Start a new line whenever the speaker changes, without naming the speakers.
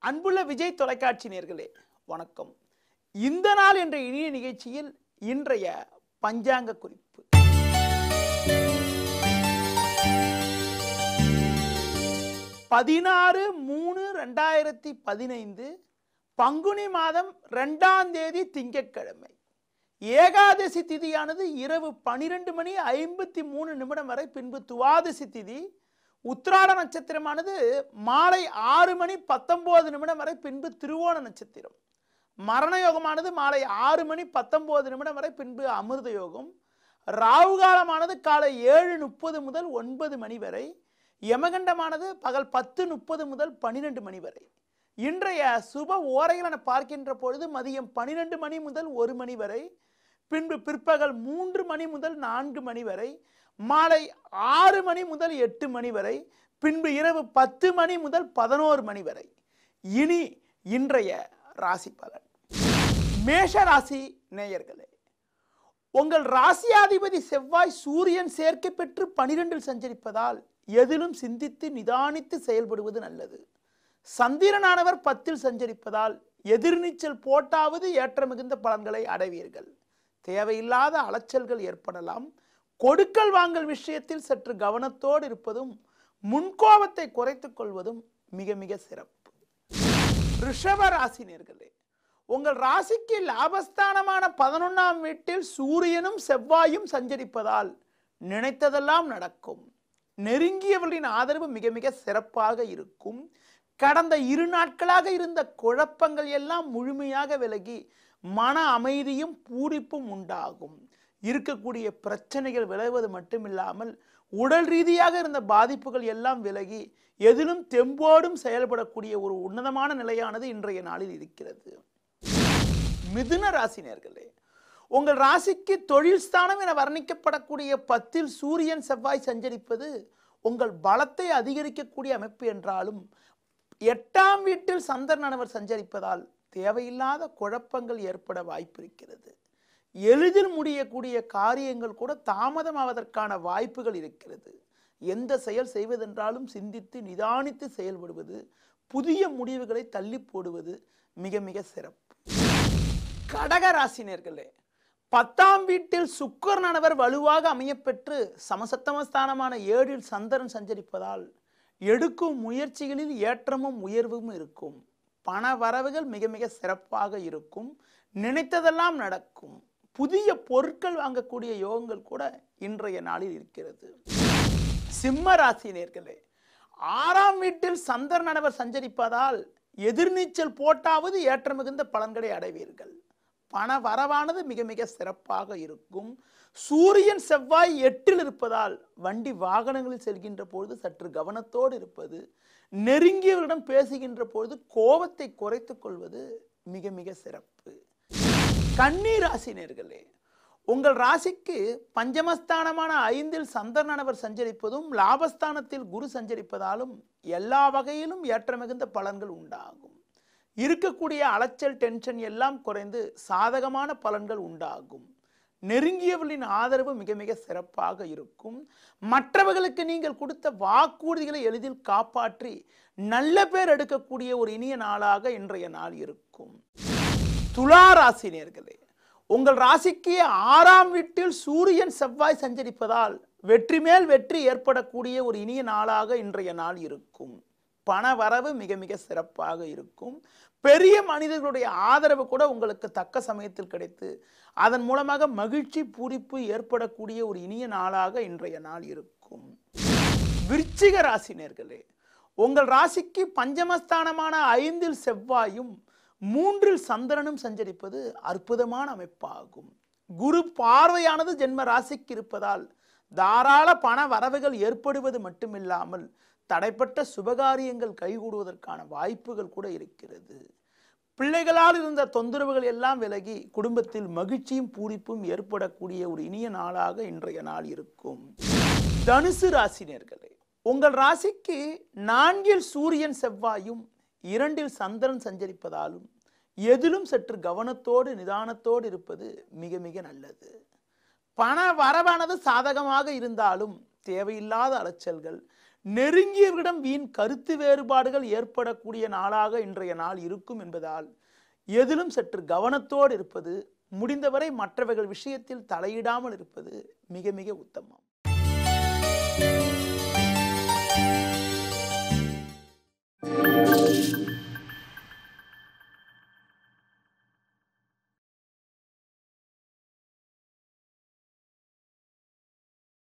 அன்புள்ள விஜய் தொலைக்காட்சி நேயர்களே வணக்கம். இந்த நாள் என்ற இனிய நிகழ்ச்சியில் இன்றைய பஞ்சாங்க குறிப்பு. பதினாறு 3/2015 பங்குனி மாதம் 2ஆம் தேதி திங்கட்கிழமை. ஏகாதசி திதியானது இரவு 12:53 வரை, பின்பு துவாதசி திதி. உத்திராட நட்சத்திரமானது மாலை 6:19 வரை, பின்பு திருவோண நட்சத்திரம். மரண யோகமானது மாலை 6:19 வரை, பின்பு அமிர்த யோகம். ராகு காலமானது காலை 7:30 முதல் 9 மணி வரை. யமகண்டமானது பகல் 10:30 முதல் 12 மணி வரை. இன்றைய சுப ஓரைகள் என பார்க்கின்ற பொழுது மதியம் 12 மணி முதல் 1 மணி வரை, பின்பு பிற்பகல் 3 மணி முதல் 4 மணி வரை, மாலை 6 மணி முதல் 8 மணி வரை, பின்பு இரவு 10 மணி முதல் 11 மணி வரை. இனி இன்றைய ராசி பலன். மேஷ ராசி நேயர்களே, உங்கள் ராசியாதிபதி செவ்வாய் சூரியன் சேர்க்கை பெற்று 12 சஞ்சரிப்பதால் எதிலும் சிந்தித்து நிதானித்து செயல்படுவது நல்லது. சந்திரனானவர் 10 சஞ்சரிப்பதால் எதிர்நீச்சல் போட்டாவது ஏற்ற மிகுந்த பலன்களை அடைவீர்கள். தேவையில்லாத அலைச்சல்கள் ஏற்படலாம். கொடுக்கல் வாங்கல் விஷயத்தில் சற்று கவனத்தோடு இருப்பதும் முன்கோபத்தை குறைத்துக் கொள்வதும் மிக மிக சிறப்பு. ரிஷப ராசி நேயர்களே, உங்கள் ராசிக்கு லாபஸ்தானமான 11ஆம் வீட்டில் சூரியனும் செவ்வாயும் சஞ்சரிப்பதால் நினைத்ததெல்லாம் நடக்கும். நெருங்கியவர்களின் ஆதரவு மிக மிக சிறப்பாக இருக்கும். கடந்த 2 நாட்களாக இருந்த குழப்பங்கள் எல்லாம் முழுமையாக விலகி மன அமைதியும் பூரிப்பும் உண்டாகும். இருக்கக்கூடிய பிரச்சனைகள் விளைவது மட்டுமில்லாமல் உடல் ரீதியாக இருந்த பாதிப்புகள் எல்லாம் விலகி எதிலும் தெம்போடும் செயல்படக்கூடிய ஒரு உன்னதமான நிலையானது இன்றைய நாளில் இருக்கிறது. மிதுன ராசி நேயர்களே, உங்கள் ராசிக்கு தொழில் ஸ்தானம் என வர்ணிக்கப்படக்கூடிய 10 சூரியன் செவ்வாய் சஞ்சரிப்பது உங்கள் பலத்தை அதிகரிக்கக்கூடிய அமைப்பு என்றாலும் 8ஆம் வீட்டில் சந்திரனானவர் சஞ்சரிப்பதால் தேவையில்லாத குழப்பங்கள் ஏற்பட வாய்ப்பு இருக்கிறது. எளிதில் முடியக்கூடிய காரியங்கள் கூட தாமதமாவதற்கான வாய்ப்புகள் இருக்கிறது. எந்த செயல் செய்வதென்றாலும் சிந்தித்து நிதானித்து செயல்படுவது, புதிய முடிவுகளை தள்ளி போடுவது மிக மிக சிறப்பு. கடக ராசி நேயர்களே, 10ஆம் வீட்டில் சுக்கிரனானவர் வலுவாக அமையப்பெற்று சமசப்தமஸ்தானமான 7இல் சந்திரன் சஞ்சரிப்பதால் எடுக்கும் முயற்சிகளில் ஏற்றமும் உயர்வும் இருக்கும். பண வரவுகள் மிக மிக சிறப்பாக இருக்கும். நினைத்ததெல்லாம் நடக்கும். புதிய பொருட்கள் வாங்கக்கூடிய யோகங்கள் கூட இன்றைய நாளில் இருக்கிறது. சிம்ம ராசி நேயர்களே, 6ஆம் வீட்டில் சந்திரனானவர் சஞ்சரிப்பதால் எதிர்நீச்சல் போட்டாவது ஏற்ற மிகுந்த பலன்களை அடைவீர்கள். பண வரவானது மிக மிக சிறப்பாக இருக்கும். சூரியன் செவ்வாய் 8இல் இருப்பதால் வண்டி வாகனங்களில் செல்கின்ற பொழுது சற்று கவனத்தோடு இருப்பது, நெருங்கியவரிடம் பேசுகின்ற பொழுது கோபத்தை குறைத்துக் கொள்வது மிக மிக சிறப்பு. கன்னி ராசி நேயர்களே, உங்கள் ராசிக்கு பஞ்சமஸ்தானமான 5இல் சந்திரனானவர் சஞ்சரிப்பதும் லாபஸ்தானத்தில் குரு சஞ்சரிப்பதாலும் எல்லா வகையிலும் ஏற்ற மிகுந்த பலன்கள் உண்டாகும். இருக்கக்கூடிய அலைச்சல் டென்ஷன் எல்லாம் குறைந்து சாதகமான பலன்கள் உண்டாகும். நெருங்கியவர்களின் ஆதரவு மிக மிக சிறப்பாக இருக்கும். மற்றவர்களுக்கு நீங்கள் கொடுத்த வாக்குறுதிகளை எளிதில் காப்பாற்றி நல்ல பேர் எடுக்கக்கூடிய ஒரு இனிய நாளாக இன்றைய நாள் இருக்கும். துலா ராசி நேயர்களே, உங்கள் ராசிக்கு 6ஆம் வீட்டில் சூரியன் செவ்வாய் சஞ்சரிப்பதால் வெற்றி மேல் வெற்றி ஏற்படக்கூடிய ஒரு இனிய நாளாக இன்றைய நாள் இருக்கும். பண வரவு மிக மிக சிறப்பாக இருக்கும். பெரிய மனிதர்களுடைய ஆதரவு கூட உங்களுக்கு தக்க சமயத்தில் கிடைத்து அதன் மூலமாக மகிழ்ச்சி பூரிப்பு ஏற்படக்கூடிய ஒரு இனிய நாளாக இன்றைய நாள் இருக்கும். விருச்சிக ராசி நேயர்களே, உங்கள் ராசிக்கு பஞ்சமஸ்தானமான 5இல் செவ்வாயும் 3இல் சந்திரனும் சஞ்சரிப்பது அற்புதமான அமைப்பாகும். குரு பார்வையானது ஜென்ம ராசிக்கு இருப்பதால் தாராள பண வரவுகள் ஏற்படுவது மட்டுமில்லாமல் தடைப்பட்ட சுபகாரியங்கள் கைகூடுவதற்கான வாய்ப்புகள் கூட இருக்கிறது. பிள்ளைகளால் இருந்த தொந்தரவுகள் எல்லாம் விலகி குடும்பத்தில் மகிழ்ச்சியும் பூரிப்பும் ஏற்படக்கூடிய ஒரு இனிய நாளாக இன்றைய நாள் இருக்கும். தனுசு ராசி நேயர்களே, உங்கள் ராசிக்கு 4இல் சூரியன் செவ்வாயும் 2இல் சந்திரன் சஞ்சரிப்பதாலும் எதிலும் சற்று கவனத்தோடு நிதானத்தோடு இருப்பது மிக மிக நல்லது. பண வரவானது சாதகமாக இருந்தாலும் தேவையில்லாத அலைச்சல்கள், நெருங்கியவரிடம் வீண் கருத்து வேறுபாடுகள் ஏற்படக்கூடிய நாளாக இன்றைய நாள் இருக்கும் என்பதால் எதிலும் சற்று கவனத்தோடு இருப்பது, முடிந்தவரை மற்றவர்கள் விஷயத்தில் தலையிடாமல் இருப்பது மிக மிக உத்தமம்.